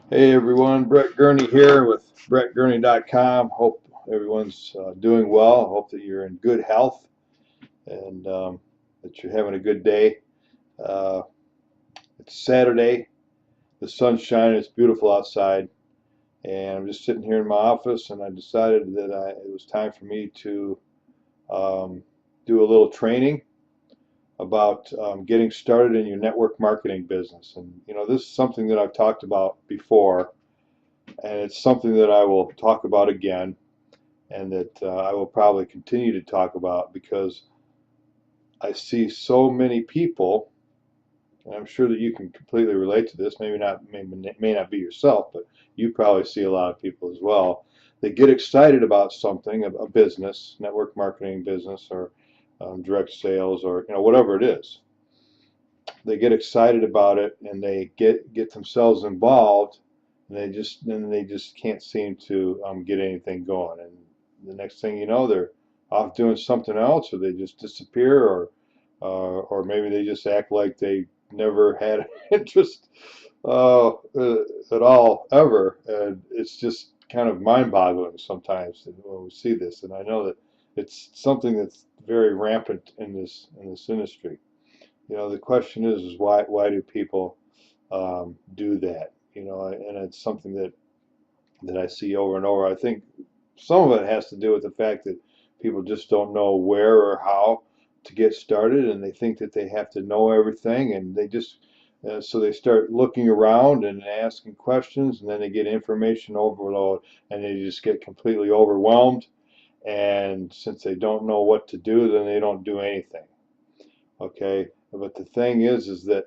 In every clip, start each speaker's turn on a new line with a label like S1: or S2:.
S1: Hey everyone, Brett Gurney here with BrettGurney.com. Hope everyone's doing well. Hope that you're in good health and that you're having a good day. Uh, it's Saturday, the sun's shining, it's beautiful outside, and I'm just sitting here in my office and I decided that it was time for me to um, do a little training about getting started in your network marketing business. And this is something that I've talked about before, and it's something that I will talk about again, and that I will probably continue to talk about because I see so many people, and I'm sure that you can completely relate to this. Maybe not, may not be yourself, but you probably see a lot of people as well. They get excited about something, a business, network marketing business, or direct sales, or whatever it is. They get excited about it, and they get themselves involved, and they just can't seem to get anything going. And the next thing you know, they're off doing something else, or they just disappear, or maybe they just act like they never had interest at all ever. And it's just kind of mind-boggling sometimes when we see this. And I know that it's something that's very rampant in this industry. The question is why do people do that? And it's something that I see over and over. I think some of it has to do with the fact that people just don't know where or how to get started, and they think that they have to know everything, and they just so they start looking around and asking questions, and then they get information overload, and they just get completely overwhelmed. And since they don't know what to do, then they don't do anything. Okay, but the thing is that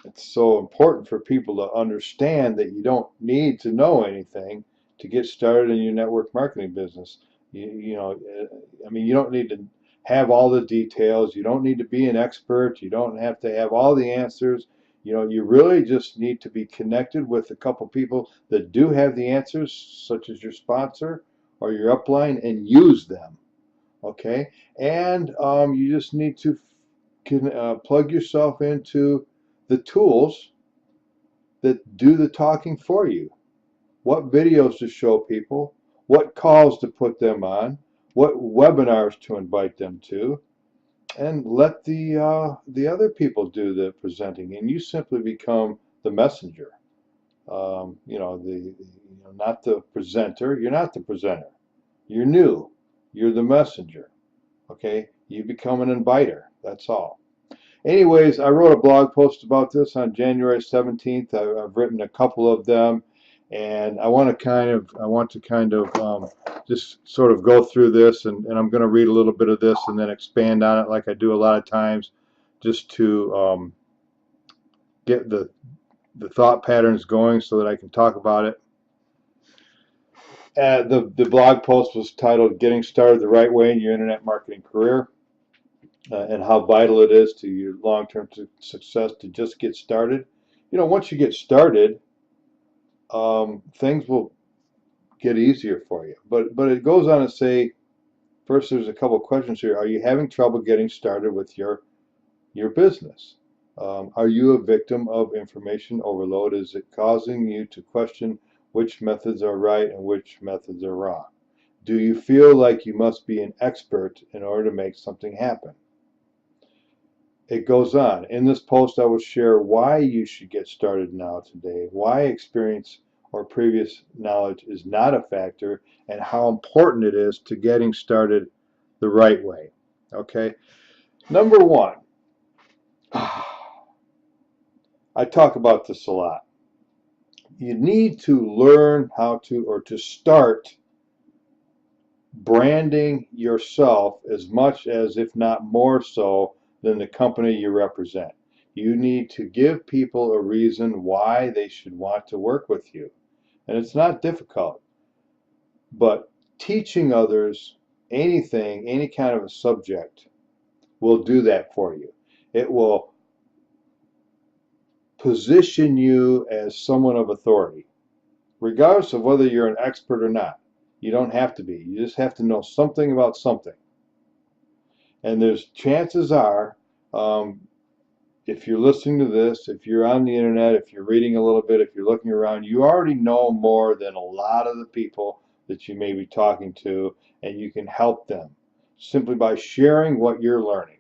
S1: it's so important for people to understand that you don't need to know anything to get started in your network marketing business. I mean, you don't need to have all the details. You don't need to be an expert. You don't have to have all the answers. You really just need to be connected with a couple people that do have the answers, such as your sponsor or your upline, and use them. Okay, and you just need to plug yourself into the tools that do the talking for you. What videos to show people, what calls to put them on, what webinars to invite them to, and let the other people do the presenting, and you simply become the messenger. Not the presenter. You're not the presenter. You're new. You're the messenger. Okay, you become an inviter. That's all. Anyways, I wrote a blog post about this on January 17th. I've written a couple of them, and I want to kind of just sort of go through this, and I'm going to read a little bit of this and then expand on it like I do a lot of times, just to get the thought patterns going so that I can talk about it. The blog post was titled "Getting Started the Right Way in Your Internet Marketing Career." And how vital it is to your long-term success to just get started. Once you get started, things will get easier for you. But it goes on to say, first, there's a couple of questions here. Are you having trouble getting started with your business? Are you a victim of information overload? Is it causing you to question which methods are right and which methods are wrong? Do you feel like you must be an expert in order to make something happen? It goes on. In this post, I will share why you should get started now today, why experience or previous knowledge is not a factor, and how important it is to getting started the right way. Okay? Number one, I talk about this a lot. You need to learn how to, or to start branding yourself as much as, if not more so, than the company you represent. You need to give people a reason why they should want to work with you. And it's not difficult, but teaching others anything, any kind of a subject, will do that for you. It will position you as someone of authority, regardless of whether you're an expert or not. You don't have to be. You just have to know something about something. And there's chances are, um, if you're listening to this, if you're on the internet, if you're reading a little bit, if you're looking around, you already know more than a lot of the people that you may be talking to, and you can help them simply by sharing what you're learning.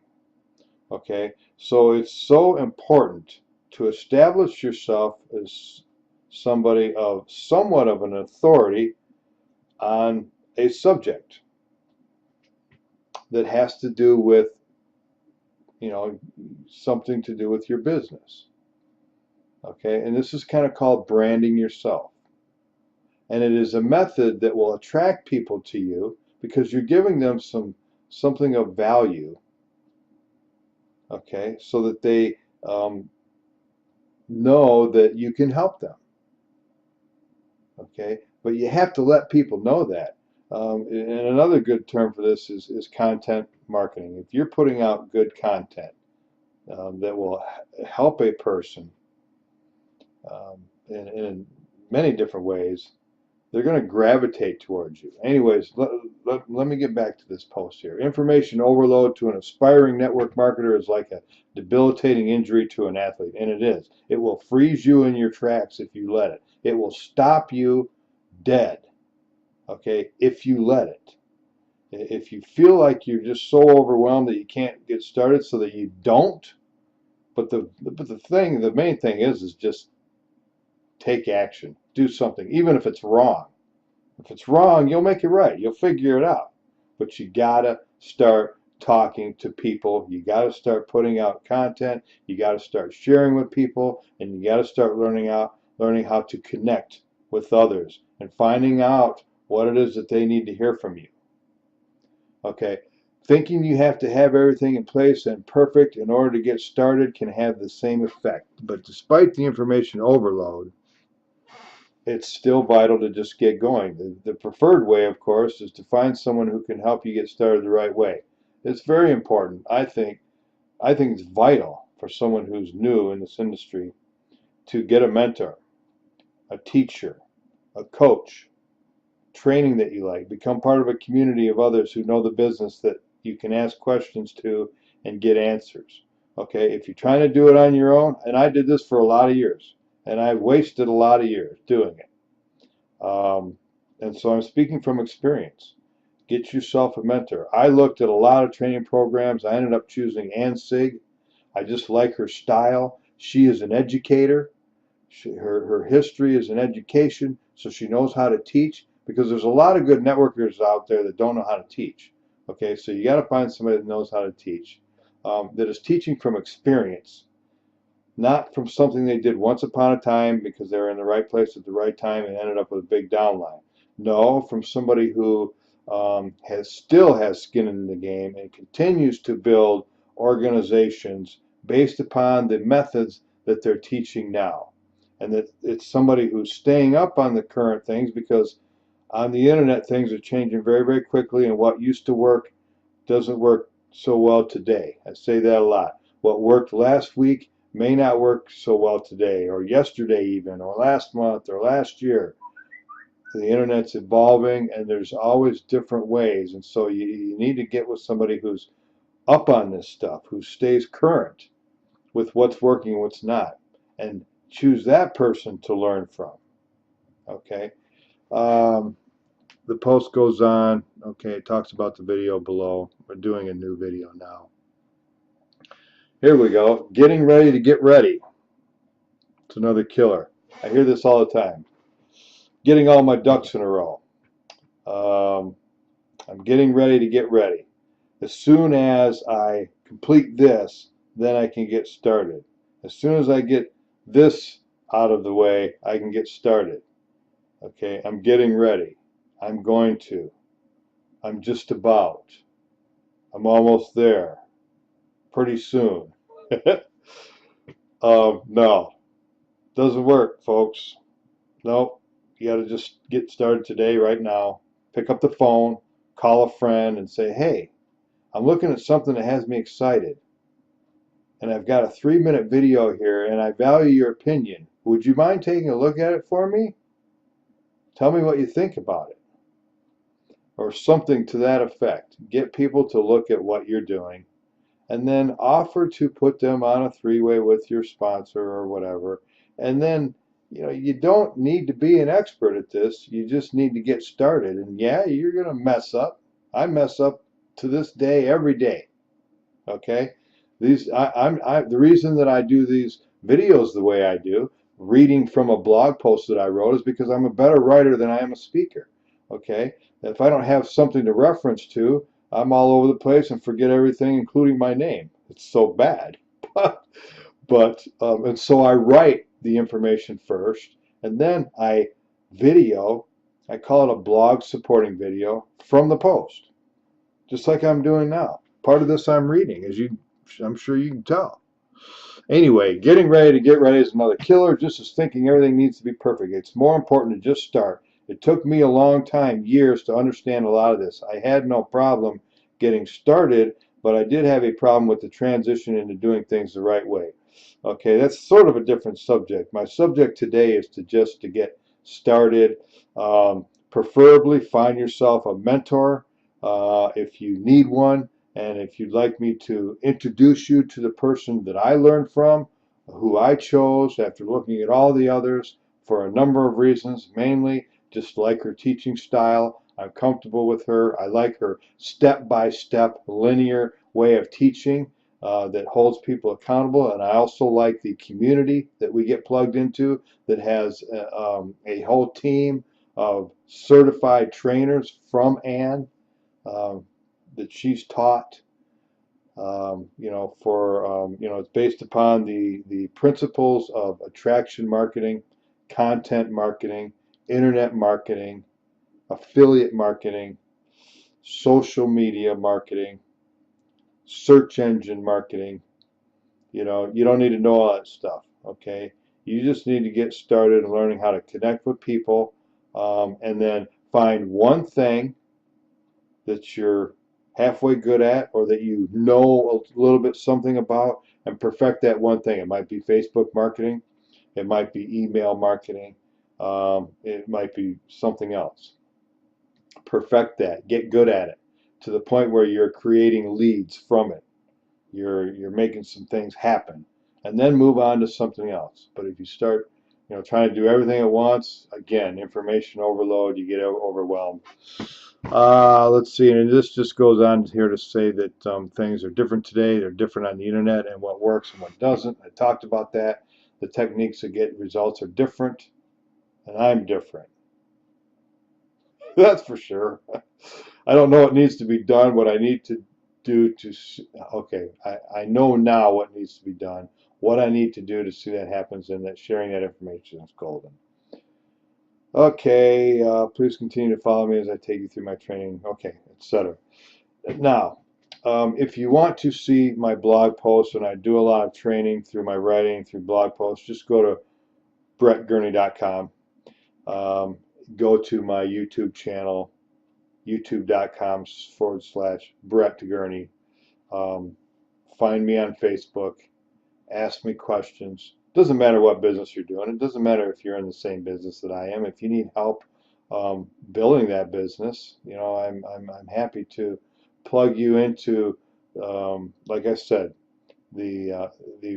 S1: Okay, so it's so important to establish yourself as somebody of somewhat of an authority on a subject that has to do with, something to do with your business. Okay, and this is kind of called branding yourself. And it is a method that will attract people to you because you're giving them something of value. Okay, so that they know that you can help them. Okay, but you have to let people know that. And another good term for this is content marketing. If you're putting out good content that will help a person in many different ways, they're going to gravitate towards you. Anyways, let me get back to this post here. Information overload to an aspiring network marketer is like a debilitating injury to an athlete, and it is. It will freeze you in your tracks if you let it. It will stop you dead, okay, if you let it. If you feel like you're just so overwhelmed that you can't get started, so that you don't, but the main thing is just take action. Do something, even if it's wrong. If it's wrong, you'll make it right. You'll figure it out. But you gotta start talking to people. You gotta start putting out content. You gotta start sharing with people, and you gotta start learning how to connect with others and finding out what it is that they need to hear from you. Okay. Thinking you have to have everything in place and perfect in order to get started can have the same effect. But despite the information overload, it's still vital to just get going. The preferred way, of course, is to find someone who can help you get started the right way. It's very important. I think it's vital for someone who's new in this industry to get a mentor, a teacher, a coach, training that you like. Become part of a community of others who know the business that you can ask questions to and get answers. Okay, if you're trying to do it on your own, and I did this for a lot of years, and I wasted a lot of years doing it. And so I'm speaking from experience. Get yourself a mentor. I looked at a lot of training programs. I ended up choosing answsers. I just like her style. She is an educator. Her history is an education, so she knows how to teach, because there's a lot of good networkers out there that don't know how to teach. Okay, so you got to find somebody that knows how to teach, that is teaching from experience, not from something they did once upon a time because they were in the right place at the right time and ended up with a big downline. No, from somebody who still has skin in the game and continues to build organizations based upon the methods that they're teaching now. And that it's somebody who's staying up on the current things, because on the internet things are changing very, very quickly, and what used to work doesn't work so well today. I say that a lot. What worked last week may not work so well today, or yesterday even, or last month, or last year. The internet's evolving, and there's always different ways, and so you need to get with somebody who's up on this stuff, who stays current with what's working and what's not, and choose that person to learn from. Okay. The post goes on. Okay, it talks about the video below. We're doing a new video now. Here we go. Getting ready to get ready. It's another killer. I hear this all the time. Getting all my ducks in a row. I'm getting ready to get ready. As soon as I complete this, then I can get started. As soon as I get this out of the way, I can get started. Okay, I'm getting ready. I'm going to. I'm just about. I'm almost there. Pretty soon. No, doesn't work, folks. Nope. You got to just get started today, right now. Pick up the phone, call a friend, and say, hey, I'm looking at something that has me excited, and I've got a 3-minute video here, and I value your opinion. Would you mind taking a look at it for me? Tell me what you think about it. Or something to that effect. Get people to look at what you're doing and then offer to put them on a three-way with your sponsor or whatever. And then, you don't need to be an expert at this. You just need to get started. And yeah, you're going to mess up. I mess up to this day every day. Okay? The reason that I do these videos the way I do, reading from a blog post that I wrote, is because I'm a better writer than I am a speaker. Okay? If I don't have something to reference to, I'm all over the place and forget everything, including my name. It's so bad. And so I write the information first, and then I call it a blog supporting video from the post, just like I'm doing now. Part of this I'm reading, I'm sure you can tell. Anyway, getting ready to get ready is another killer, just as thinking everything needs to be perfect. It's more important to just start. It took me a long time, years, to understand a lot of this. I had no problem getting started, but I did have a problem with the transition into doing things the right way. Okay, that's sort of a different subject. My subject today is to get started. Preferably find yourself a mentor if you need one. And if you'd like me to introduce you to the person that I learned from, who I chose after looking at all the others for a number of reasons, mainly just like her teaching style. I'm comfortable with her. I like her step-by-step linear way of teaching that holds people accountable. And I also like the community that we get plugged into that has a whole team of certified trainers from Ann. That she's taught, it's based upon the principles of attraction marketing, content marketing, internet marketing, affiliate marketing, social media marketing, search engine marketing. You don't need to know all that stuff, okay? You just need to get started in learning how to connect with people, and then find one thing that you're halfway good at, or that you know a little bit something about, and perfect that one thing. It might be Facebook marketing, it might be email marketing, it might be something else. Perfect that, get good at it to the point where you're creating leads from it. You're making some things happen, and then move on to something else. But if you start trying to do everything at once, again, information overload, you get overwhelmed. Let's see, and this just goes on here to say that things are different today. They're different on the internet, and what works and what doesn't. I talked about that. The techniques to get results are different, and I'm different. That's for sure. I don't know what needs to be done, what I need to do to, okay, I know now what needs to be done, what I need to do to see that happens, and that sharing that information is golden. Okay, please continue to follow me as I take you through my training, okay, etc. Now, if you want to see my blog posts, and I do a lot of training through my writing, through blog posts, just go to brettgurney.com. Go to my YouTube channel, youtube.com/Brett Gurney. Find me on Facebook. Ask me questions. Doesn't matter what business you're doing. It doesn't matter if you're in the same business that I am. If you need help building that business, I'm happy to plug you into, like I said, the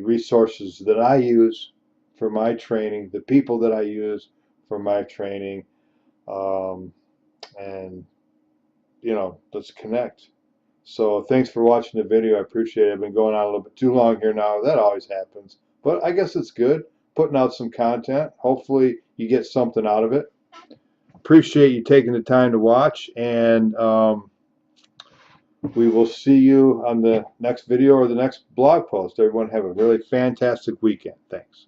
S1: resources that I use for my training, the people that I use for my training, and let's connect. So thanks for watching the video. I appreciate it. I've been going on a little bit too long here now. That always happens. But I guess it's good. Putting out some content. Hopefully you get something out of it. Appreciate you taking the time to watch. And we will see you on the next video or the next blog post. Everyone have a really fantastic weekend. Thanks.